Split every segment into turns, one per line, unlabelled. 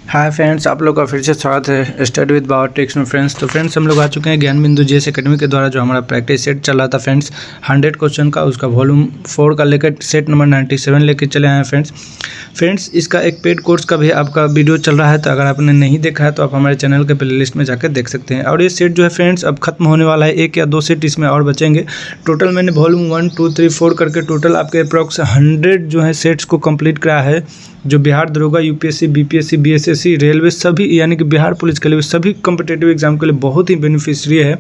Hi friends, आप लोग का फिर से स्वागत है स्टडी विद बावर टेक्स में। फ्रेंड्स हम लोग आ चुके हैं ज्ञान बिंदु जीएस एकेडमी के द्वारा जो हमारा प्रैक्टिस सेट चल रहा था फ्रेंड्स 100 क्वेश्चन का, उसका वॉल्यूम 4 का लेकर सेट नंबर 97 लेके चले आए हैं फ्रेंड्स इसका एक पेड कोर्स का भी आपका वीडियो चल रहा है, तो अगर आपने नहीं देखा है तो आप हमारे चैनल के प्लेलिस्ट में जाकर देख सकते हैं। और ये सेट जो है फ्रेंड्स अब खत्म होने वाला है, 1 या 2 सेट इसमें और बचेंगे। टोटल मैंने वॉल्यूम 1, 2, 3, 4 करके टोटल आपके अप्रॉक्स 100 जो है सेट्स को कंप्लीट करा है, जो बिहार दरोगा, यूपीएससी, बीपीएससी, बीएसएससी, रेलवे सभी यानी कि बिहार पुलिस के लिए सभी कॉम्पिटिटिव एग्जाम के लिए बहुत ही बेनिफिशियरी है।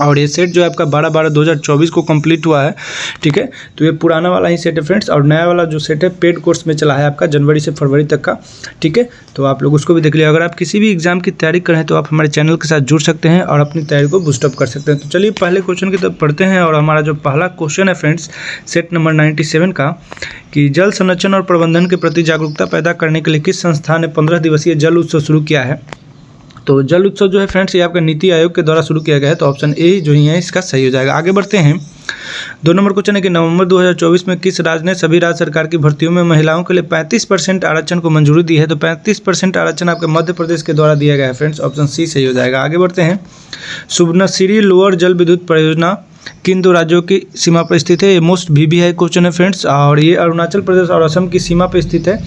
और ये सेट जो है आपका 12/12/2024 को कंप्लीट हुआ है, ठीक है। तो ये पुराना वाला ही सेट है फ्रेंड्स, और नया वाला जो सेट है पेड कोर्स में चला है आपका जनवरी से फरवरी तक का, ठीक है। तो आप लोग उसको भी देख लिया। अगर आप किसी भी एग्जाम की तैयारी कर रहे हैं तो आप हमारे चैनल के साथ जुड़ सकते हैं और अपनी तैयारी को बूस्टअप कर सकते हैं। तो चलिए पहले क्वेश्चन की तरफ पढ़ते हैं। और हमारा जो पहला क्वेश्चन है फ्रेंड्स सेट नंबर 97 का, कि जल संरक्षण और प्रबंधन के प्रति जागरूकता पैदा करने के लिए किस संस्था ने 15 दिवसीय जल उत्सव शुरू किया है। तो जल उत्सव जो है फ्रेंड्स ये आपका नीति आयोग के द्वारा शुरू किया गया है, तो ऑप्शन ए जो ही है इसका सही हो जाएगा। आगे बढ़ते हैं। 2 नंबर क्वेश्चन है कि नवंबर 2024 में किस राज्य ने सभी राज्य सरकार की भर्तियों में महिलाओं के लिए 35% आरक्षण को मंजूरी दी है। तो 35% आरक्षण आपके मध्य प्रदेश के द्वारा दिया गया है फ्रेंड्स, ऑप्शन सी सही हो जाएगा। आगे बढ़ते हैं। सुबनसिरी लोअर जल विद्युत परियोजना किन 2 राज्यों की सीमा पर स्थित है। ये मोस्ट VBI क्वेश्चन है फ्रेंड्स, और ये अरुणाचल प्रदेश और असम की सीमा पर स्थित है,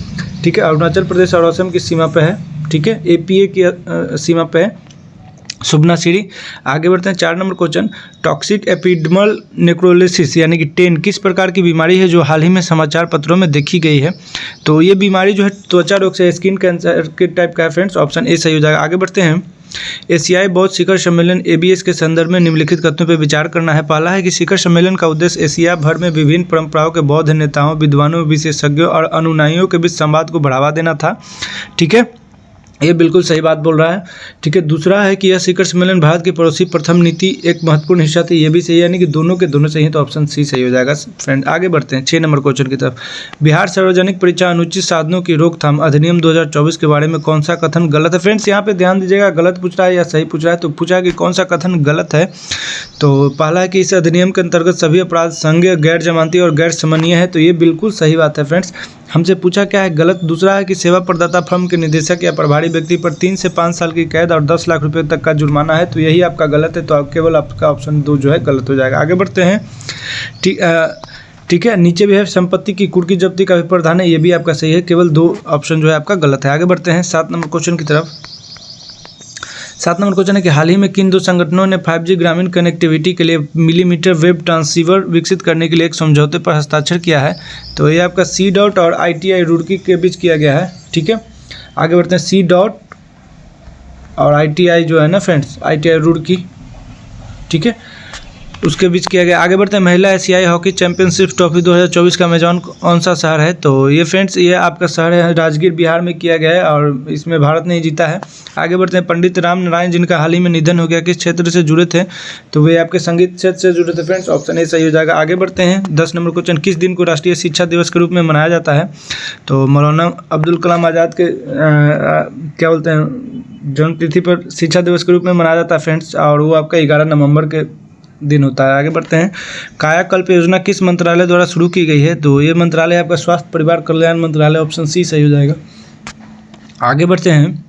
ठीक है। अरुणाचल प्रदेश और असम की सीमा पर है, ठीक है। APA की सीमा पे है सुबनसिरी। आगे बढ़ते हैं। 4 number question, toxic epidermal necrolysis यानी कि टेन किस प्रकार की बीमारी है जो हाल ही में समाचार पत्रों में देखी गई है। तो ये बीमारी जो है त्वचा रोग से स्किन कैंसर के टाइप का है फ्रेंड्स, ऑप्शन ए सही हो जाएगा। आगे बढ़ते हैं। एशियाई बौद्ध शिखर सम्मेलन ABS के संदर्भ में निम्नलिखित कथनों पर विचार करना है। पहला है कि शिखर सम्मेलन का उद्देश्य एशिया भर में विभिन्न परंपराओं के बौद्ध नेताओं, विद्वानों, विशेषज्ञों और अनुयायियों के बीच संवाद को बढ़ावा देना था, ठीक है। ये बिल्कुल सही बात बोल रहा है, ठीक है। दूसरा है कि यह शिखर सम्मेलन भारत की पड़ोसी प्रथम नीति एक महत्वपूर्ण हिस्सा थी, ये भी सही है, यानी कि दोनों के दोनों सही हैं, तो ऑप्शन सी सही हो जाएगा फ्रेंड। आगे बढ़ते हैं 6 नंबर क्वेश्चन की तरफ। बिहार सार्वजनिक परीक्षा अनुचित साधनों की रोकथाम अधिनियम 2024 के बारे में कौन सा कथन गलत है। फ्रेंड्स यहाँ पे ध्यान दीजिएगा, गलत पूछ रहा है या सही पूछ रहा है। तो पूछा कि कौन सा कथन गलत है। तो पहला है कि इस अधिनियम के अंतर्गत सभी अपराध संज्ञेय, गैर जमानती और गैर समनीय है, तो ये बिल्कुल सही बात है फ्रेंड्स। हमसे पूछा क्या है गलत। दूसरा है कि सेवा प्रदाता फर्म के निदेशक या प्रभारी व्यक्ति पर 3 से 5 साल की कैद और 10 लाख रुपए तक का जुर्माना है, तो यही आपका गलत है, तो केवल आपका ऑप्शन 2 जो है गलत हो जाएगा। आगे बढ़ते हैं। ठीक है। नीचे भी है संपत्ति की कुर्की जब्ती का भी प्रावधान है, ये भी आपका सही है, केवल 2 ऑप्शन जो है आपका गलत है। आगे बढ़ते हैं 7 नंबर क्वेश्चन की तरफ। 7 नंबर क्वेश्चन है कि हाल ही में किन 2 संगठनों ने 5G ग्रामीण कनेक्टिविटी के लिए मिलीमीटर वेव ट्रांसीवर विकसित करने के लिए एक समझौते पर हस्ताक्षर किया है। तो ये आपका C.DOT और ITI रुड़की के बीच किया गया है, ठीक है। आगे बढ़ते हैं। C.DOT और ITI जो है ना फ्रेंड्स, ITI रुड़की, ठीक है, उसके बीच किया गया। आगे बढ़ते हैं। महिला एशियाई हॉकी चैंपियनशिप ट्रॉफी 2024 का मेजबान कौन सा शहर है। तो ये फ्रेंड्स ये आपका शहर है राजगीर, बिहार में किया गया है, और इसमें भारत ने जीता है। आगे बढ़ते हैं। पंडित राम नारायण जिनका हाल ही में निधन हो गया, किस क्षेत्र से जुड़े थे। तो वे आपके संगीत क्षेत्र से जुड़े थे फ्रेंड्स, ऑप्शन ए सही हो जाएगा। आगे बढ़ते हैं। 10 नंबर क्वेश्चन, किस दिन को राष्ट्रीय शिक्षा दिवस के रूप में मनाया जाता है। तो मौलाना अब्दुल कलाम आज़ाद के क्या बोलते हैं जन्म तिथि पर शिक्षा दिवस के रूप में मनाया जाता है फ्रेंड्स, और वो आपका 11 नवंबर के दिन होता है। आगे बढ़ते हैं। कायाकल्प योजना किस मंत्रालय द्वारा शुरू की गई है। तो ये मंत्रालय आपका स्वास्थ्य परिवार कल्याण मंत्रालय, ऑप्शन सी सही हो जाएगा। आगे बढ़ते हैं।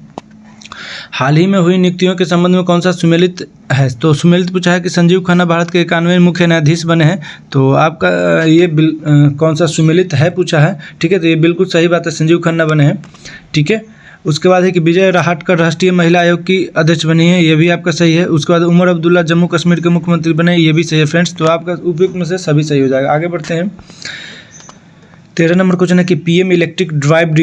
हाल ही में हुई नियुक्तियों के संबंध में कौन सा सुमेलित है। तो सुमेलित पूछा है कि संजीव खन्ना भारत के 91वें मुख्य न्यायाधीश बने हैं। तो आपका ये कौन सा सुमेलित है पूछा है, ठीक है। तो ये बिल्कुल सही बात है, संजीव खन्ना बने हैं, ठीक है। उसके बाद है कि विजय राहटकर राष्ट्रीय महिला आयोग की अध्यक्ष बनी है, ये भी आपका सही है। उसके बाद उमर अब्दुल्ला जम्मू कश्मीर के मुख्यमंत्री बने, ये भी सही है फ्रेंड्स। तो आपका उपयुक्त में से सभी सही हो जाएगा। आगे बढ़ते हैं। 13 नंबर क्वेश्चन है कि PM electric drive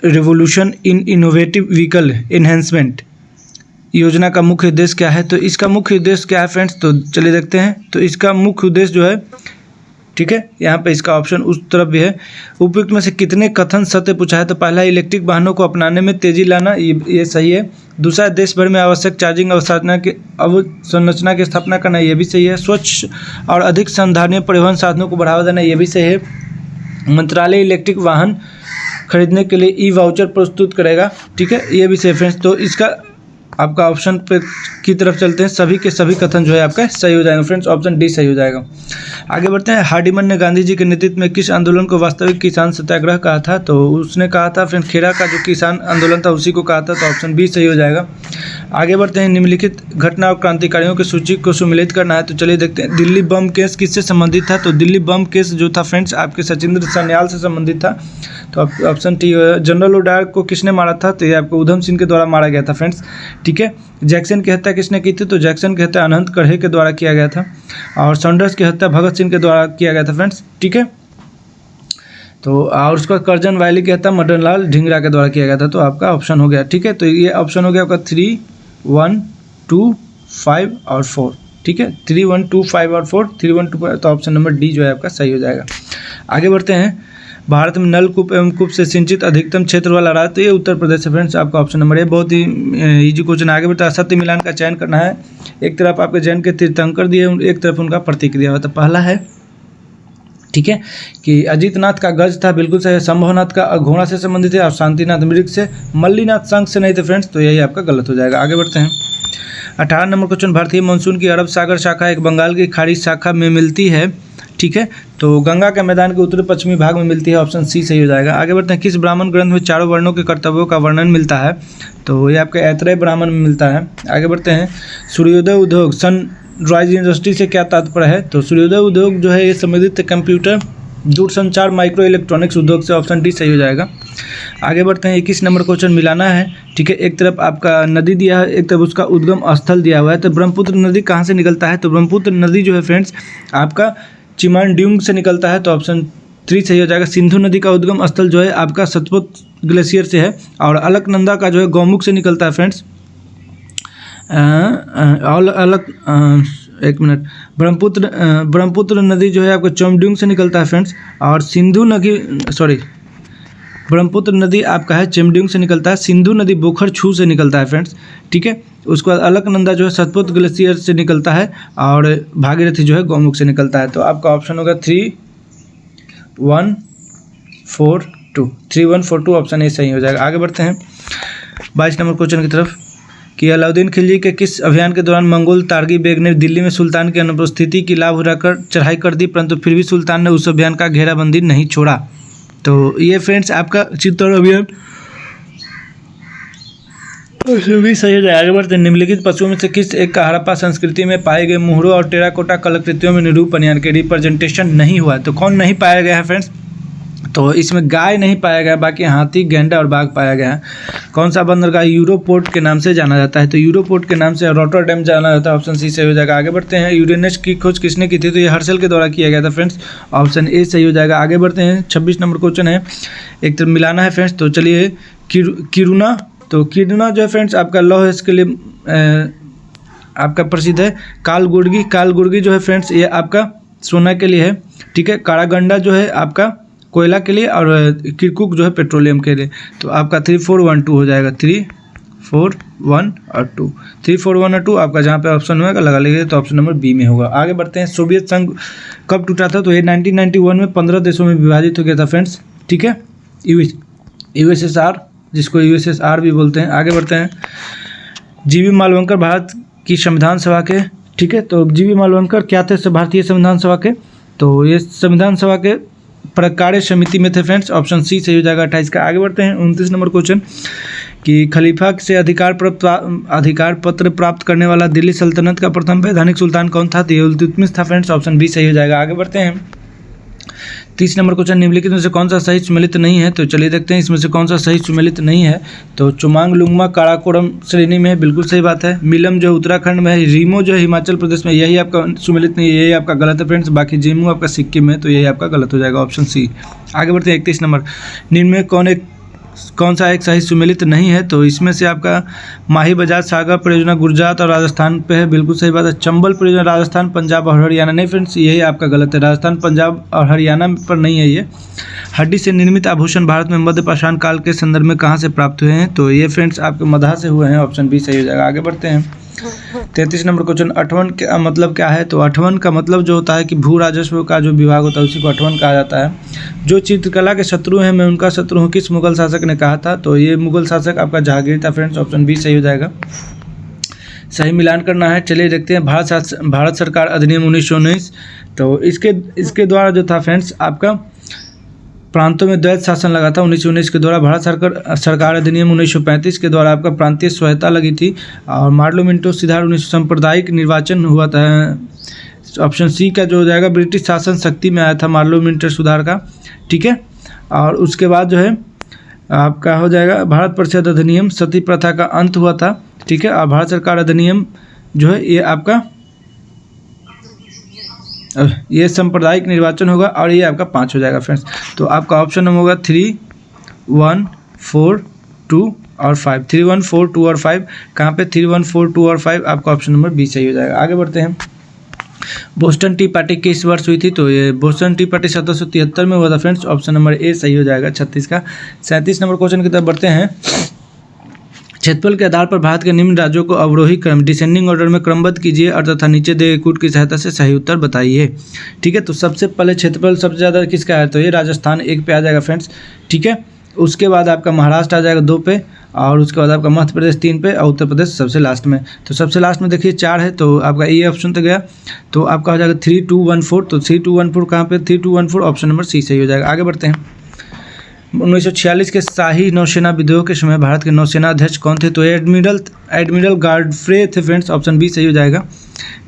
revolution in innovative vehicle enhancement योजना का मुख्य उद्देश्य क्या है। तो इसका मुख्य उद्देश्य क्या है फ्रेंड्स, तो चलिए देखते हैं। तो इसका मुख्य उद्देश्य जो है, ठीक है, यहाँ पे इसका ऑप्शन उस तरफ भी है। उपयुक्त में से कितने कथन सत्य पूछा है। तो पहला इलेक्ट्रिक वाहनों को अपनाने में तेजी लाना, ये सही है। दूसरा देश भर में आवश्यक चार्जिंग अवसंरचना की स्थापना करना, ये भी सही है। स्वच्छ और अधिक संधारणीय परिवहन साधनों को बढ़ावा देना, ये भी सही है। मंत्रालय इलेक्ट्रिक वाहन खरीदने के लिए ई वाउचर प्रस्तुत करेगा, ठीक है, ये भी सही फ्रेंड्स। तो इसका आपका ऑप्शन पे की तरफ चलते हैं, सभी के सभी कथन जो है आपका सही हो जाएगा फ्रेंड्स, ऑप्शन डी सही हो जाएगा। आगे बढ़ते हैं, हार्डिमन ने गांधी जी के नेतृत्व में किस आंदोलन को वास्तविक किसान सत्याग्रह कहा था? तो उसने कहा था फ्रेंड्स खेड़ा का जो किसान आंदोलन था उसी को कहा था, तो ऑप्शन बी सही हो जाएगा। आगे बढ़ते हैं, निम्नलिखित घटना और क्रांतिकारियों की सूची को सुमेलित करना है, तो चलिए देखते हैं। दिल्ली बम केस किससे संबंधित था? तो दिल्ली बम केस जो था फ्रेंड्स आपके सचिंद्र सन्याल से संबंधित था, तो ऑप्शन टी। जनरल उडार को किसने मारा था? तो ये आपको उधम सिंह के द्वारा मारा गया था फ्रेंड्स, ठीक है। जैक्सन की हत्या किसने की थी? तो जैक्सन की हत्या अनंत कड़े के द्वारा किया गया था, और सैंडर्स की हत्या भगत सिंह के द्वारा किया गया था फ्रेंड्स, ठीक है। तो और उसका करजन वैली की हत्या मदन लाल ढींगरा के द्वारा किया गया था, तो आपका ऑप्शन हो गया, ठीक है। तो ये ऑप्शन हो गया आपका 3, 1, 2, 5 और 4, ठीक है। 3, 1, 2, 5 और 4, 3, 1, 2, 5, तो ऑप्शन नंबर डी जो है आपका सही हो जाएगा। आगे बढ़ते हैं, भारत में नलकूप एवं कूप से सिंचित अधिकतम क्षेत्र वाला राज्य, तो ये उत्तर प्रदेश है फ्रेंड्स, आपका ऑप्शन नंबर ए। बहुत ही इजी क्वेश्चन। आगे बढ़ता है, सत्य मिलान का चयन करना है। एक तरफ आपके जैन के तीर्थंकर दिए, एक तरफ उनका प्रतीक दिया हुआ। तो पहला है, ठीक है, कि अजीतनाथ का गज था, बिल्कुल सही है। संभवनाथ का घोड़ा से संबंधित है, और शांतिनाथ मृग से। मल्लीनाथ शंख से नहीं थे फ्रेंड्स, तो यही आपका गलत हो जाएगा। आगे बढ़ते हैं, 18 नंबर क्वेश्चन, भारतीय मानसून की अरब सागर शाखा एक बंगाल की खाड़ी शाखा में मिलती है, ठीक है। तो गंगा के मैदान के उत्तरी पश्चिमी भाग में मिलती है, ऑप्शन सी सही हो जाएगा। आगे बढ़ते हैं, किस ब्राह्मण ग्रंथ में चारों वर्णों के कर्तव्यों का वर्णन मिलता है? तो ये आपके ऐतरेय ब्राह्मण में मिलता है। आगे बढ़ते हैं, सूर्योदय उद्योग सनराइज इंडस्ट्री से क्या तात्पर्य है? तो सूर्योदय उद्योग जो है ये संबंधित कंप्यूटर दूरसंचार माइक्रो इलेक्ट्रॉनिक्स उद्योग से, ऑप्शन डी सही हो जाएगा। आगे बढ़ते हैं, 21 नंबर क्वेश्चन, मिलाना है, ठीक है। एक तरफ आपका नदी दिया है, एक तरफ उसका उद्गम स्थल दिया हुआ है। तो ब्रह्मपुत्र नदी कहाँ से निकलता है? तो ब्रह्मपुत्र नदी जो है फ्रेंड्स आपका चिमानड्यूंग से निकलता है, तो ऑप्शन 3 सही हो जाएगा। सिंधु नदी का उद्गम स्थल जो है आपका सतपुत ग्लेशियर से है, और अलकनंदा का जो है गौमुख से निकलता है फ्रेंड्स। एक मिनट, ब्रह्मपुत्र नदी जो है आपका चोमड्यूंग से निकलता है फ्रेंड्स, और ब्रह्मपुत्र नदी आपका है चेमड्यूंग से निकलता है। सिंधु नदी बोखर छू से निकलता है फ्रेंड्स, ठीक है। उसके बाद अलकनंदा जो है सतपुत ग्लेशियर से निकलता है, और भागीरथी जो है गौमुख से निकलता है। तो आपका ऑप्शन होगा 3, 1, 4, 2, 3, 1, 4, 2, ऑप्शन ए सही हो जाएगा। आगे बढ़ते हैं 22 नंबर क्वेश्चन की तरफ, कि अलाउद्दीन खिलजी के किस अभियान के दौरान मंगोल तारगी बेग ने दिल्ली में सुल्तान की अनुपस्थिति की लाभ उठाकर चढ़ाई कर दी, परंतु फिर भी सुल्तान ने उस अभियान का घेराबंदी नहीं छोड़ा? तो ये फ्रेंड्स आपका चित्तौड़ अभियान भी सही हो जाएगा। आगे बढ़ते हैं, निम्नलिखित पशुओं में से किस एक का हड़प्पा संस्कृति में पाए गए मुहरों और टेराकोटा कलाकृतियों में निरूपण यानी कि रिप्रेजेंटेशन नहीं हुआ? तो कौन नहीं पाया गया है फ्रेंड्स? तो इसमें गाय नहीं पाया गया, बाकी हाथी, गैंडा और बाघ पाया गया है। कौन सा बंदरगाह यूरोपोर्ट के नाम से जाना जाता है? तो यूरोपोर्ट के नाम से रॉटरडैम जाना जाता है, ऑप्शन सी सही हो जाएगा। आगे बढ़ते हैं, यूरेनस की खोज किसने की थी? तो ये हर्शल के द्वारा किया गया था फ्रेंड्स, ऑप्शन ए सही हो जाएगा। आगे बढ़ते हैं, 26 नंबर क्वेश्चन है, एक तरफ मिलाना है फ्रेंड्स। तो चलिए, किरुना, तो किरुना जो है फ्रेंड्स आपका लौह इसके लिए आपका प्रसिद्ध है। कालगुर्गी जो है फ्रेंड्स ये आपका सोना के लिए है, ठीक है। कारागंडा जो है आपका कोयला के लिए, और किरकुक जो है पेट्रोलियम के लिए। तो आपका 3, 4, 1, 2 हो जाएगा, 3, 4, 1 और 2, 3, 4, 1 और 2 आपका जहाँ पे ऑप्शन होगा लगा लीजिए, तो ऑप्शन नंबर बी में होगा। आगे बढ़ते हैं, सोवियत संघ कब टूटा था? तो ये 1991 में 15 देशों में विभाजित हो गया था फ्रेंड्स, ठीक है। यूएसएसआर, जिसको यूएसएसआर भी बोलते हैं। आगे बढ़ते हैं, जीवी मालवंकर भारत की संविधान सभा के, ठीक है। तो जीवी मालवंकर क्या थे भारतीय संविधान सभा के? तो ये संविधान सभा के प्रकार्य समिति में थे फ्रेंड्स, ऑप्शन सी सही हो जाएगा 28 का। आगे बढ़ते हैं, 29 नंबर क्वेश्चन, कि खलीफा से अधिकार पत्र प्राप्त करने वाला दिल्ली सल्तनत का प्रथम वैधानिक सुल्तान कौन था? तो ये इल्तुतमिश था फ्रेंड्स, ऑप्शन बी सही हो जाएगा। आगे बढ़ते हैं, 30 नंबर क्वेश्चन, निम्नलिखित में से कौन सा सही सुमेलित नहीं है? तो चलिए देखते हैं इसमें से कौन सा सही सुमेलित नहीं है। तो चुमांग लुंगमा काराकोरम श्रेणी में है, बिल्कुल सही बात है। मिलम जो उत्तराखंड में है, रीमो जो है हिमाचल प्रदेश में, यही आपका सुमेलित नहीं है, यही आपका गलत है फ्रेंड्स। बाकी जेमू आपका सिक्किम में, तो यही आपका गलत हो जाएगा, ऑप्शन सी। आगे बढ़ते हैं, 31 नंबर, निम्न में कौन सा एक सही सुमेलित नहीं है? तो इसमें से आपका माही बजाज सागर परियोजना गुजरात और राजस्थान पे है, बिल्कुल सही बात है। चंबल परियोजना राजस्थान, पंजाब और हरियाणा, नहीं फ्रेंड्स यही आपका गलत है, राजस्थान, पंजाब और हरियाणा पर नहीं है ये। हड्डी से निर्मित आभूषण भारत में मध्य पाषाण काल के संदर्भ में कहाँ से प्राप्त हुए हैं? तो ये फ्रेंड्स आपके मधा से हुए हैं, ऑप्शन बी सही हो जाएगा। आगे बढ़ते हैं, 33 नंबर क्वेश्चन, अठवन का मतलब क्या है? तो अठवन का मतलब जो होता है कि भू राजस्व का जो विभाग होता है उसी को अठवन कहा जाता है। जो चित्रकला के शत्रु हैं मैं उनका शत्रु हूँ, किस मुगल शासक ने कहा था? तो ये मुगल शासक आपका जहांगीर था फ्रेंड्स, ऑप्शन बी सही हो जाएगा। सही मिलान करना है। चलिए देखते हैं भारत सरकार अधिनियम 1919। तो इसके द्वारा जो था फ्रेंड्स आपका प्रांतों में द्वैत शासन लगा था 1919 के द्वारा। भारत सरकार अधिनियम 1935 के द्वारा आपका प्रांतीय स्वायत्ता लगी थी। और मार्लो मिंटो सुधार 1900 सांप्रदायिक निर्वाचन हुआ था। ऑप्शन सी का जो हो जाएगा ब्रिटिश शासन शक्ति में आया था मार्लो मिंटो सुधार का, ठीक है। और उसके बाद जो है आपका हो जाएगा भारत परिषद अधिनियम, सती प्रथा का अंत हुआ था, ठीक है। और भारत सरकार अधिनियम जो है ये आपका ये सांप्रदायिक निर्वाचन होगा और ये आपका 5 हो जाएगा फ्रेंड्स। तो आपका ऑप्शन नंबर होगा 3, 1, 4, 2 और 5। 3, 1, 4, 2 और 5 कहाँ पे 3, 1, 4, 2 और 5 आपका ऑप्शन नंबर बी सही हो जाएगा। आगे बढ़ते हैं। बोस्टन टी पार्टी किस वर्ष हुई थी? तो ये बोस्टन टी पार्टी 1773 में हुआ था फ्रेंड्स। ऑप्शन नंबर ए सही हो जाएगा 36 का। 37 नंबर क्वेश्चन की तरफ बढ़ते हैं। क्षेत्रफल के आधार पर भारत के निम्न राज्यों को अवरोही क्रम डिसेंडिंग ऑर्डर में क्रमबद्ध कीजिए और तथा नीचे दिए कूट की सहायता से सही उत्तर बताइए, ठीक है। तो सबसे पहले क्षेत्रफल सबसे ज़्यादा किसका है? तो ये राजस्थान 1 पे आ जाएगा फ्रेंड्स, ठीक है। उसके बाद आपका महाराष्ट्र आ जाएगा 2 पे और उसके बाद आपका मध्य प्रदेश 3 पे और उत्तर प्रदेश सबसे लास्ट में। तो सबसे लास्ट में देखिए 4 है तो आपका ए ऑप्शन तो गया। तो आपका हो जाएगा 3, 2, 1, 4। तो 3, 2, 1, 4 कहाँ पे 3, 2, 1, 4 ऑप्शन नंबर सी सही हो जाएगा। आगे बढ़ते हैं। 1946 के शाही नौसेना विद्रोह के समय भारत के नौसेना अध्यक्ष कौन थे? तो एडमिरल गार्डफ्रे थे फ्रेंड्स। ऑप्शन बी सही हो जाएगा,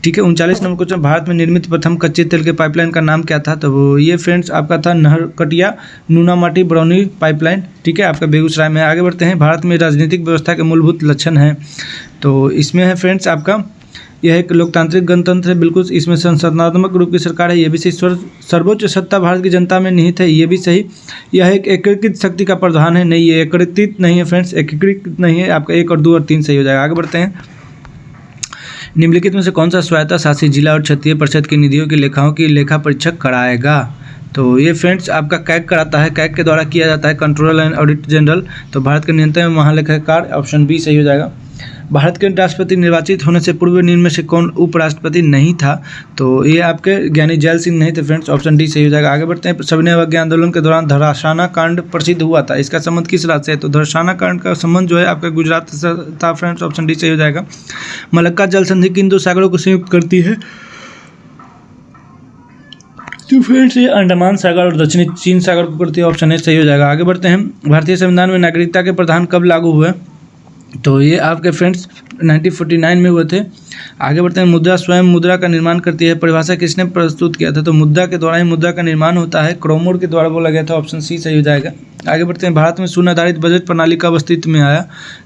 ठीक है। 39 नंबर क्वेश्चन। भारत में निर्मित प्रथम कच्चे तेल के पाइपलाइन का नाम क्या था? तो वो ये फ्रेंड्स आपका था नहरकटिया नूनामाटी बरौनी पाइपलाइन, ठीक है, आपका बेगूसराय में। आगे बढ़ते हैं। भारत में राजनीतिक व्यवस्था के मूलभूत लक्षण हैं। तो इसमें है फ्रेंड्स आपका यह एक लोकतांत्रिक गणतंत्र है, बिल्कुल। इसमें संसदनात्मक रूप की सरकार है, ये भी सही। सर्वोच्च सत्ता भारत की जनता में निहित है, ये भी सही। यह एक एकीकृत शक्ति का प्रधान है, नहीं ये एकीकृत नहीं है फ्रेंड्स, एकीकृत नहीं है। आपका 1 और 2 और 3 सही हो जाएगा। आगे बढ़ते हैं। निम्नलिखित में से कौन सा स्वायत्ता शासित जिला और क्षेत्रीय परिषद की निधियों की लेखाओं की लेखा परीक्षक कराएगा? तो ये फ्रेंड्स आपका कैग कराता है, कैग के द्वारा किया जाता है, कंट्रोलर एंड ऑडिटर जनरल। तो भारत के नियंत्रण महालेखाकार, ऑप्शन बी सही हो जाएगा। भारत के राष्ट्रपति निर्वाचित होने से पूर्व निम्न में से कौन उपराष्ट्रपति नहीं था? तो ये आपके ज्ञानी जैल सिंह नहीं थे फ्रेंड्स। ऑप्शन डी सही हो जाएगा। आगे बढ़ते हैं। सविनय अवज्ञा आंदोलन के दौरान धराशाना कांड प्रसिद्ध हुआ था, इसका संबंध किस राज्य से है? तो धराशाना कांड का संबंध जो है आपका गुजरात से था फ्रेंड्स। ऑप्शन डी सही हो जाएगा। मलक्का जल संधि किन 2 सागरों को संयुक्त करती है? तो फ्रेंड्स ये अंडमान सागर और दक्षिणी चीन सागर को करती है। ऑप्शन ए सही हो जाएगा। आगे बढ़ते हैं। भारतीय संविधान में नागरिकता के प्रावधान कब लागू हुए? तो ये आपके फ्रेंड्स 1949 में हुए थे। आगे बढ़ते हैं। मुद्रा स्वयं मुद्रा का निर्माण करती है, परिभाषा किसने प्रस्तुत किया था? तो मुद्रा के द्वारा ही मुद्रा का निर्माण होता है, क्रोमोर के द्वारा बोला गया था। ऑप्शन सी सही हो जाएगा। आगे बढ़ते हैं। भारत में शून्य आधारित बजट प्रणाली कब अस्तित्व में आया?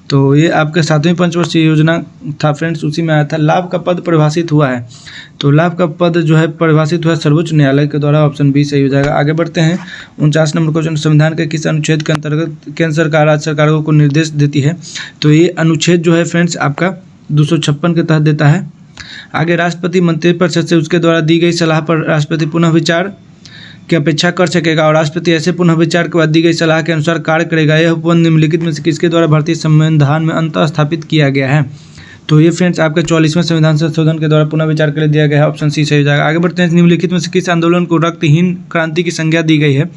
तो ये आपके 7वीं पंचवर्षीय योजना था फ्रेंड्स, उसी में आया था। लाभ का पद परिभाषित हुआ है, तो लाभ का पद जो है परिभाषित हुआ है सर्वोच्च न्यायालय के द्वारा। ऑप्शन बी सही हो जाएगा। आगे बढ़ते हैं। 49 नंबर क्वेश्चन। संविधान के किस अनुच्छेद के अंतर्गत केंद्र सरकार राज्य सरकारों को निर्देश देती है? तो ये अनुच्छेद जो है फ्रेंड्स आपका 256 के तहत देता है। आगे राष्ट्रपति मंत्रिपरिषद से उसके द्वारा दी गई सलाह पर राष्ट्रपति पुनः विचार की अपेक्षा कर सकेगा और राष्ट्रपति ऐसे पुनः विचार के बाद दी गई सलाह के अनुसार कार्य करेगा। यह उपबंध निम्नलिखित में से किसके द्वारा भारतीय संविधान में अंततः स्थापित किया गया है? तो ये फ्रेंड्स आपके 44वें संविधान संशोधन के द्वारा पुनः विचार के लिए दिया गया है। ऑप्शन सी सही हो जाएगा। आगे बढ़ते हैं। निम्नलिखित में से किस आंदोलन को रक्तहीन क्रांति की संज्ञा दी गई है?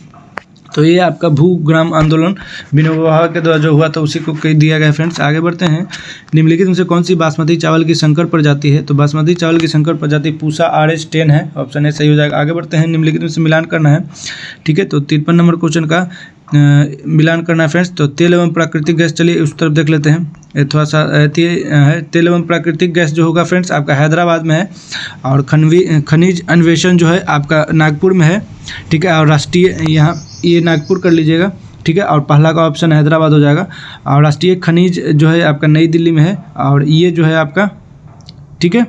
तो ये आपका भूग्राम आंदोलन विनोबा के द्वारा जो हुआ था उसी को दिया गया फ्रेंड्स। आगे बढ़ते हैं। निम्नलिखित में से कौन सी बासमती चावल की संकर प्रजाति है? तो बासमती चावल की संकर प्रजाति पूसा RH10 है। ऑप्शन ए सही हो जाएगा। आगे बढ़ते हैं। निम्नलिखित में से मिलान करना है, ठीक है। तो 53 नंबर क्वेश्चन का मिलान करना है फ्रेंड्स। तो तेल एवं प्राकृतिक गैस, चलिए उस तरफ देख लेते हैं। ये थोड़ा सा है। तेल एवं प्राकृतिक गैस जो होगा फ्रेंड्स आपका हैदराबाद में है और खनिज अन्वेषण जो है आपका नागपुर में है, ठीक है। और राष्ट्रीय यहाँ ये नागपुर कर लीजिएगा, ठीक है। और पहला का ऑप्शन हैदराबाद हो जाएगा। और राष्ट्रीय खनिज जो है आपका नई दिल्ली में है और ये जो है आपका, ठीक है।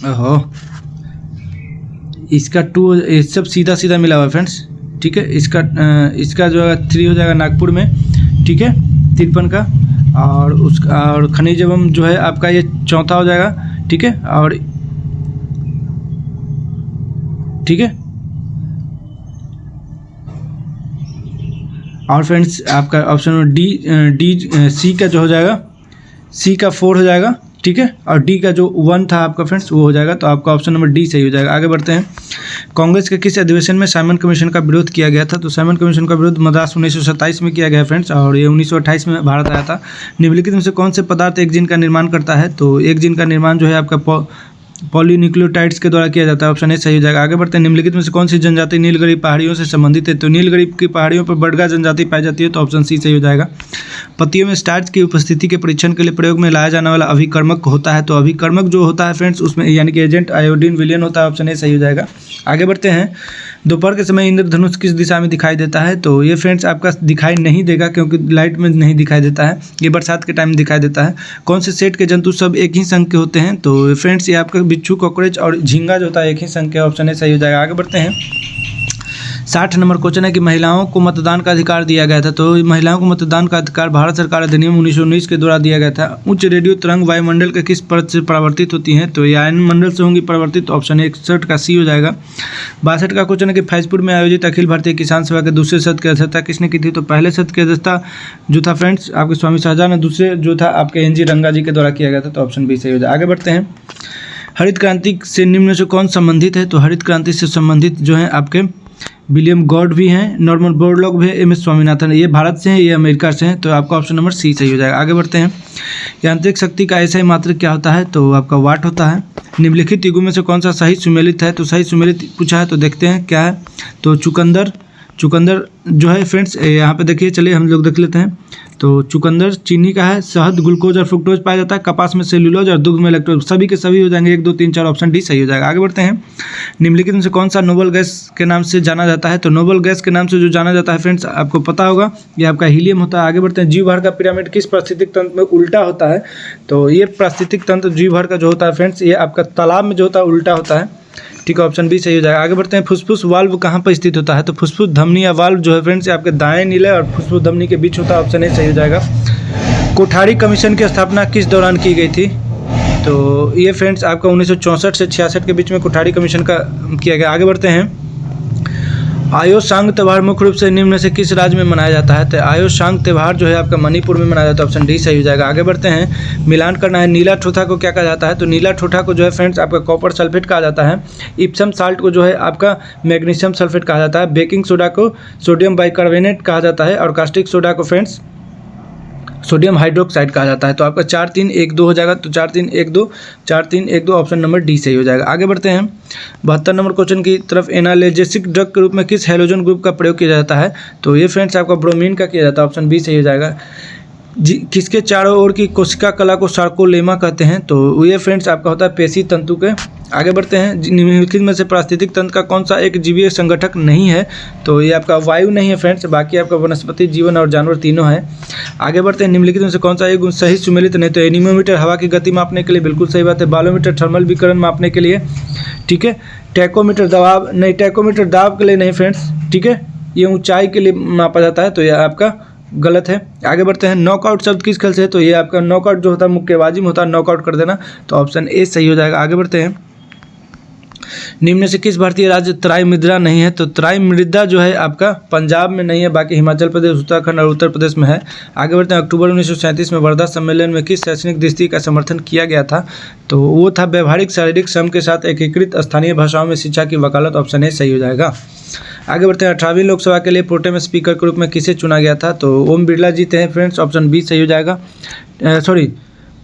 ओहो, इसका 2 ये सब सीधा सीधा मिला हुआ है फ्रेंड्स, ठीक है। इसका जो है 3 हो जाएगा नागपुर में, ठीक है, 53 का। और उसका और खनिज एवं जो है आपका ये 4था हो जाएगा, ठीक है। और ठीक है। और फ्रेंड्स आपका ऑप्शन डी सी का जो हो जाएगा, सी का 4 हो जाएगा, ठीक है, और डी का जो 1 था आपका फ्रेंड्स वो हो जाएगा, तो आपका ऑप्शन नंबर डी सही हो जाएगा। आगे बढ़ते हैं। कांग्रेस के किस अधिवेशन में साइमन कमीशन का विरोध किया गया था? तो साइमन कमीशन का विरोध मद्रास 1927 में किया गया फ्रेंड्स, और ये 1928 में भारत आया था। निम्नलिखित में से कौन से पदार्थ एक जीन का निर्माण करता है? तो एक जीन का निर्माण जो है आपका पॉलीन्यूक्लियोटाइड्स के द्वारा किया जाता है, ऑप्शन ए सही हो जाएगा। आगे बढ़ते हैं। निम्नलिखित में से कौन सी जनजाति नीलगिरी पहाड़ियों से संबंधित है? तो नीलगिरी की पहाड़ियों पर बडगा जनजाति पाई जाती है, तो ऑप्शन सी सही हो जाएगा। पत्तियों में स्टार्च की उपस्थिति के परीक्षण के लिए प्रयोग में लाया जाने वाला अभिकर्मक होता है, तो अभिकर्मक जो होता है फ्रेंड्स उसमें यानी कि एजेंट आयोडीन विलयन होता है, ऑप्शन ए सही हो जाएगा। आगे बढ़ते हैं। दोपहर के समय इंद्रधनुष किस दिशा में दिखाई देता है? तो ये फ्रेंड्स आपका दिखाई नहीं देगा क्योंकि लाइट में नहीं दिखाई देता है, ये बरसात के टाइम दिखाई देता है। कौन से सेट के जंतु सब एक ही संघ के होते हैं? तो फ्रेंड्स ये आपका बिच्छू, कॉकरोच और झींगा जो होता है एक ही संघ के, ऑप्शन ए सही हो जाएगा। आगे बढ़ते हैं। 60 नंबर क्वेश्चन है कि महिलाओं को मतदान का अधिकार दिया गया था। तो महिलाओं को मतदान का अधिकार भारत सरकार अधिनियम 1919 के द्वारा दिया गया था। उच्च रेडियो तरंग वायुमंडल के किस परत से परावर्तित होती हैं? तो ये आयन मंडल से होंगी परावर्तित, ऑप्शन 61 का सी हो जाएगा। 62 का क्वेश्चन है कि फैजपुर में आयोजित अखिल भारतीय किसान सभा के दूसरे सत्र की अध्यक्षता किसने की थी? तो पहले सत्र की अध्यक्षता जो था फ्रेंड्स आपके स्वामी शाहजहां ने, दूसरे जो था आपके NG रंगा जी के द्वारा किया गया था, तो ऑप्शन बी सही हो जाएगा। आगे बढ़ते हैं। हरित क्रांति से निम्न से कौन संबंधित है? तो हरित क्रांति से संबंधित जो है आपके विलियम गॉड भी हैं, नॉर्मन बोरलॉग भी है, MS स्वामीनाथन। ये भारत से हैं, ये अमेरिका से हैं, तो आपका ऑप्शन नंबर सी सही हो जाएगा। आगे बढ़ते हैं। यांत्रिक शक्ति का ऐसा ही मात्रक क्या होता है? तो आपका वाट होता है। निम्नलिखित युगों में से कौन सा सही सुमेलित है? तो सही सुमेलित पूछा है, तो देखते हैं क्या है। तो चुकंदर जो है फ्रेंड्स यहाँ पे देखिए, चलिए हम लोग देख लेते हैं। तो चुकंदर चीनी का है, शहद ग्लूकोज और फ्रुक्टोज पाया जाता है, कपास में सेल्यूलोज और दुग्ध में लैक्टोज, सभी के सभी हो जाएंगे 1 2 3 4, ऑप्शन डी सही हो जाएगा। आगे बढ़ते हैं। निम्नलिखित में से कौन सा नोबल गैस के नाम से जाना जाता है? तो नोबल गैस के नाम से जो जाना जाता है फ्रेंड्स आपको पता होगा, ये आपका हीलियम होता है। आगे बढ़ते हैं। जीव भार का पिरामिड किस पारिस्थितिक तंत्र में उल्टा होता है? तो ये पारिस्थितिक तंत्र जीव भार का जो होता है फ्रेंड्स, ये आपका तालाब में जो होता है उल्टा होता है, ठीक है, ऑप्शन बी सही हो जाएगा। आगे बढ़ते हैं। फुसफुस वाल्व कहाँ पर स्थित होता है? तो फुसफुस धमनी या वाल्व जो है फ्रेंड्स आपके दाएं नीले और फुसफुस धमनी के बीच होता है, ऑप्शन ए सही हो जाएगा। कोठारी कमीशन की स्थापना किस दौरान की गई थी? तो ये फ्रेंड्स आपका 1964 से 66 के बीच में कोठारी कमीशन का किया गया। आगे बढ़ते हैं। आयो सांग त्यौहार मुख्य रूप से निम्न में से किस राज्य में मनाया जाता है? तो आयो सांग त्यौहार जो है आपका मणिपुर में मनाया जाता है, ऑप्शन डी सही हो जाएगा। आगे बढ़ते हैं। मिलान करना है। नीला ठोठा को क्या कहा जाता है? तो नीला ठोठा को जो है फ्रेंड्स आपका कॉपर सल्फेट कहा जाता है। इप्सम साल्ट को जो है आपका मैग्नीशियम सल्फेट कहा जाता है। बेकिंग सोडा को सोडियम बाइकार्बोनेट कहा जाता है, और कास्टिक सोडा को फ्रेंड्स सोडियम हाइड्रोक्साइड कहा जाता है। तो आपका 4 3 1 2 हो जाएगा, तो 4 3 1 2 ऑप्शन नंबर डी सही हो जाएगा। आगे बढ़ते हैं। 72 नंबर क्वेश्चन की तरफ। एनाल्जेसिक ड्रग के रूप में किस हैलोजन ग्रुप का प्रयोग किया जाता है? तो ये फ्रेंड्स आपका ब्रोमीन का किया जाता है, ऑप्शन बी सही हो जाएगा। किसके चारों ओर की कोशिका कला को सार्कोलेमा कहते हैं? तो ये फ्रेंड्स आपका होता है पेशी तंतु के। आगे बढ़ते हैं। निम्नलिखित में से पारिस्थितिक तंत्र का कौन सा एक जीवीय संगठक नहीं है? तो ये आपका वायु नहीं है फ्रेंड्स, बाकी आपका वनस्पति, जीवन और जानवर तीनों है। आगे बढ़ते हैं। निम्नलिखित में से कौन सा एक सही सुमेलित नहीं? तो एनीमोमीटर हवा की गति मापने के लिए, बिल्कुल सही बात है। बालोमीटर थर्मल विकिरण मापने के लिए, ठीक है। टैकोमीटर दबाव नहीं, टैकोमीटर दाब के लिए नहीं फ्रेंड्स, ठीक है, ये ऊंचाई के लिए मापा जाता है, तो यह आपका गलत है। आगे बढ़ते हैं। नॉकआउट शब्द किस खेल से है? तो ये आपका नॉकआउट जो होता है मुक्केबाजी में होता है, नॉकआउट कर देना, तो ऑप्शन ए सही हो जाएगा। आगे बढ़ते हैं। निम्न में से किस भारतीय राज्य तराई मृदा नहीं है? तो तराई मृदा जो है आपका पंजाब में नहीं है, बाकी हिमाचल प्रदेश, उत्तराखंड और उत्तर प्रदेश में है। आगे बढ़ते हैं। अक्टूबर 1937 में वर्धा सम्मेलन में किस शैक्षणिक दृष्टि का समर्थन किया गया था? तो वो था व्यवहारिक शारीरिक श्रम के साथ एकीकृत स्थानीय भाषाओं में शिक्षा की वकालत, ऑप्शन ए सही हो जाएगा। आगे बढ़ते हैं। 18वीं लोकसभा के लिए प्रोटेम स्पीकर के रूप में किसे चुना गया था? तो ओम बिरला जी थे फ्रेंड्स, ऑप्शन बी सही हो जाएगा।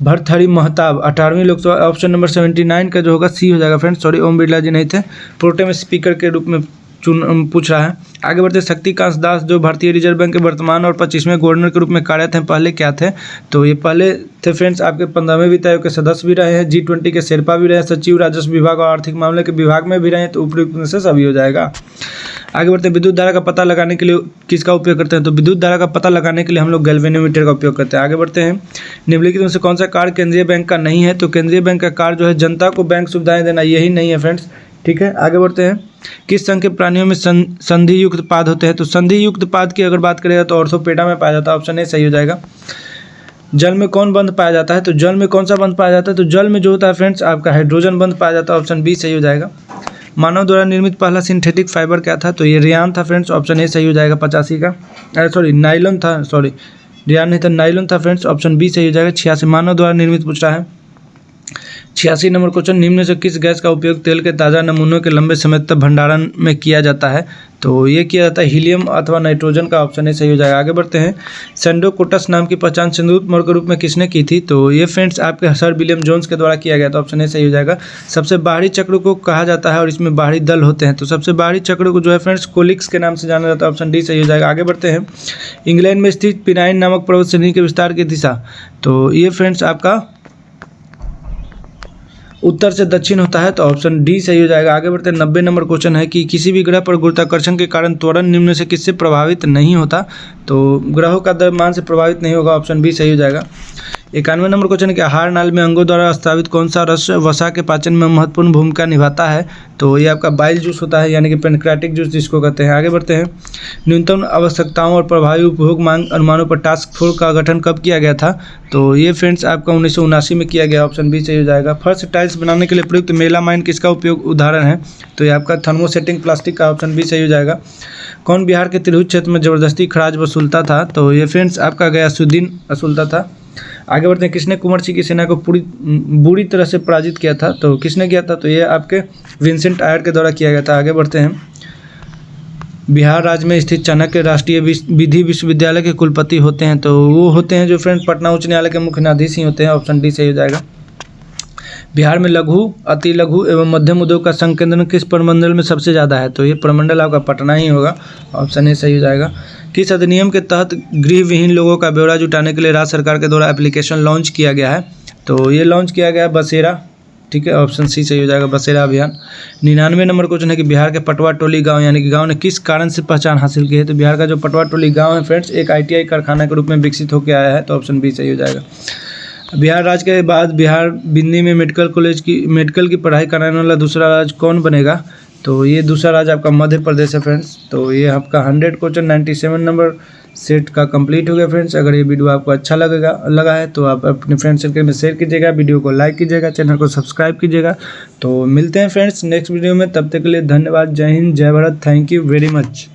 भर्तृहरि महताब 18वीं लोकसभा, ऑप्शन नंबर 79 का जो होगा सी हो जाएगा फ्रेंड्स, सॉरी ओम बिरला जी नहीं थे, प्रोटेम स्पीकर के रूप में पूछ रहा है। आगे बढ़ते हैं। शक्तिकांत दास जो भारतीय रिजर्व बैंक के वर्तमान और 25वें गवर्नर के रूप में कार्यरत हैं, पहले क्या थे? तो ये पहले थे फ्रेंड्स आपके 15वें वित्त आयोग के सदस्य भी रहे हैं, G20 के शेरपा भी रहे, सचिव राजस्व विभाग और आर्थिक मामले के विभाग में भी रहे, तो उपयुक्त में से सभी हो जाएगा। आगे बढ़ते हैं। विद्युत धारा का पता लगाने के लिए किसका उपयोग करते हैं? तो विद्युत धारा का पता लगाने के लिए हम लोग गैल्वेनोमीटर का उपयोग करते हैं। आगे बढ़ते हैं। निम्नलिखित में से कौन सा कार्य केंद्रीय बैंक का नहीं है? तो केंद्रीय बैंक का कार्य जो है जनता को बैंक सुविधाएं देना, यही नहीं है फ्रेंड्स, ठीक है। आगे बढ़ते हैं। किस संघ के प्राणियों में संधि युक्त पाद होते हैं? तो संधि युक्त पाद की अगर बात करेगा तो ऑर्थोपेडा में पाया जाता है, ऑप्शन ए सही हो जाएगा। जल में कौन बंध पाया जाता है? तो जल में कौन सा बंध पाया जाता है? तो जल में जो होता है फ्रेंड्स आपका हाइड्रोजन बंध पाया जाता है, ऑप्शन बी सही हो जाएगा। मानव द्वारा निर्मित पहला सिंथेटिक फाइबर क्या था? तो ये रियान था फ्रेंड्स, ऑप्शन ए सही हो जाएगा। 85 का, नाइलॉन था, सॉरी रियान नहीं था, नाइलॉन था फ्रेंड्स, ऑप्शन बी सही हो जाएगा। 86 मानव द्वारा निर्मित पूछ रहा है। 86 नंबर क्वेश्चन, निम्न से किस गैस का उपयोग तेल के ताज़ा नमूनों के लंबे समय तक भंडारण में किया जाता है? तो ये किया जाता है हीलियम अथवा नाइट्रोजन का ऑप्शन ए सही हो जाएगा। आगे बढ़ते हैं, सेंडोकोटस नाम की पहचान सिंदूर मोड़ के रूप में किसने की थी? तो ये फ्रेंड्स आपके सर विलियम जोन्स के द्वारा किया गया था, ऑप्शन ए सही हो जाएगा। सबसे बाहरी चक्र को कहा जाता है और इसमें बाहरी दल होते हैं, तो सबसे बाहरी चक्र को जो है फ्रेंड्स कोलिक्स के नाम से जाना जाता है, ऑप्शन डी सही हो जाएगा। आगे बढ़ते हैं, इंग्लैंड में स्थित पिनाइन नामक पर्वत श्रेणी के विस्तार की दिशा, तो ये फ्रेंड्स आपका उत्तर से दक्षिण होता है, तो ऑप्शन डी सही हो जाएगा। आगे बढ़ते हैं, 90 नंबर क्वेश्चन है कि किसी भी ग्रह पर गुरुत्वाकर्षण के कारण त्वरण निम्न से किससे प्रभावित नहीं होता? तो ग्रहों का द्रव्यमान से प्रभावित नहीं होगा, ऑप्शन बी सही हो जाएगा। 91 नंबर क्वेश्चन है कि आहार नाल में अंगों द्वारा स्रावित कौन सा रस वसा के पाचन में महत्वपूर्ण भूमिका निभाता है? तो ये आपका बाइल जूस होता है, यानी कि पेनक्रेटिक जूस जिसको कहते हैं। आगे बढ़ते हैं, न्यूनतम आवश्यकताओं और प्रभावी उपभोग मांग अनुमानों पर टास्क फोर्स का गठन कब किया गया था? तो ये फ्रेंड्स आपका 1979 में किया गया, ऑप्शन बी सही हो जाएगा। फर्श टाइल्स बनाने के लिए प्रयुक्त मेलामाइन किसका उपयोग उदाहरण है? तो ये आपका थर्मोसेटिंग प्लास्टिक का, ऑप्शन बी सही हो जाएगा। कौन बिहार के तिरहुत क्षेत्र में जबरदस्ती खराज वसूलता था? तो ये फ्रेंड्स आपका गयासुद्दीन वसूलता था। आगे बढ़ते हैं, किसने कुंवर सिंह की सेना को बुरी तरह से पराजित किया था? तो किसने किया था? तो ये आपके विंसेंट आयर के द्वारा किया गया था। आगे बढ़ते हैं, बिहार राज्य में स्थित चाणक्य राष्ट्रीय विधि विश्वविद्यालय के कुलपति होते हैं, तो वो होते हैं जो फ्रेंड पटना उच्च न्यायालय के मुख्य न्यायाधीश ही होते हैं, ऑप्शन डी सही हो जाएगा। बिहार में लघु, अति लघु एवं मध्यम उद्योग का संकेंद्रण किस प्रमंडल में सबसे ज़्यादा है? तो ये प्रमंडल आपका पटना ही होगा, ऑप्शन ए सही हो जाएगा। किस अधिनियम के तहत गृह विहीन लोगों का ब्यौरा जुटाने के लिए राज्य सरकार के द्वारा एप्लीकेशन लॉन्च किया गया है? तो ये लॉन्च किया गया है बसेरा, ठीक है, ऑप्शन सी सही हो जाएगा, बसेरा अभियान। 99 नंबर क्वेश्चन है कि बिहार के पटवा टोली गांव यानी कि गांव ने किस कारण से पहचान हासिल की है? तो बिहार का जो पटवा टोली गांव है फ्रेंड्स एक ITI कारखाना के रूप में विकसित होकर आया है, तो ऑप्शन बी सही हो जाएगा। बिहार राज्य के बाद बिहार बिंदी में मेडिकल की पढ़ाई कराने वाला दूसरा राज्य कौन बनेगा? तो ये दूसरा राज्य आपका मध्य प्रदेश है फ्रेंड्स। तो ये आपका 100 क्वेश्चन 97 नंबर सेट का कंप्लीट हो गया फ्रेंड्स। अगर ये वीडियो आपको अच्छा लगा है तो आप अपने फ्रेंड सर्कल में शेयर कीजिएगा, वीडियो को लाइक कीजिएगा, चैनल को सब्सक्राइब कीजिएगा। तो मिलते हैं फ्रेंड्स नेक्स्ट वीडियो में, तब तक के लिए धन्यवाद। जय हिंद, जय Bharat, thank you very much.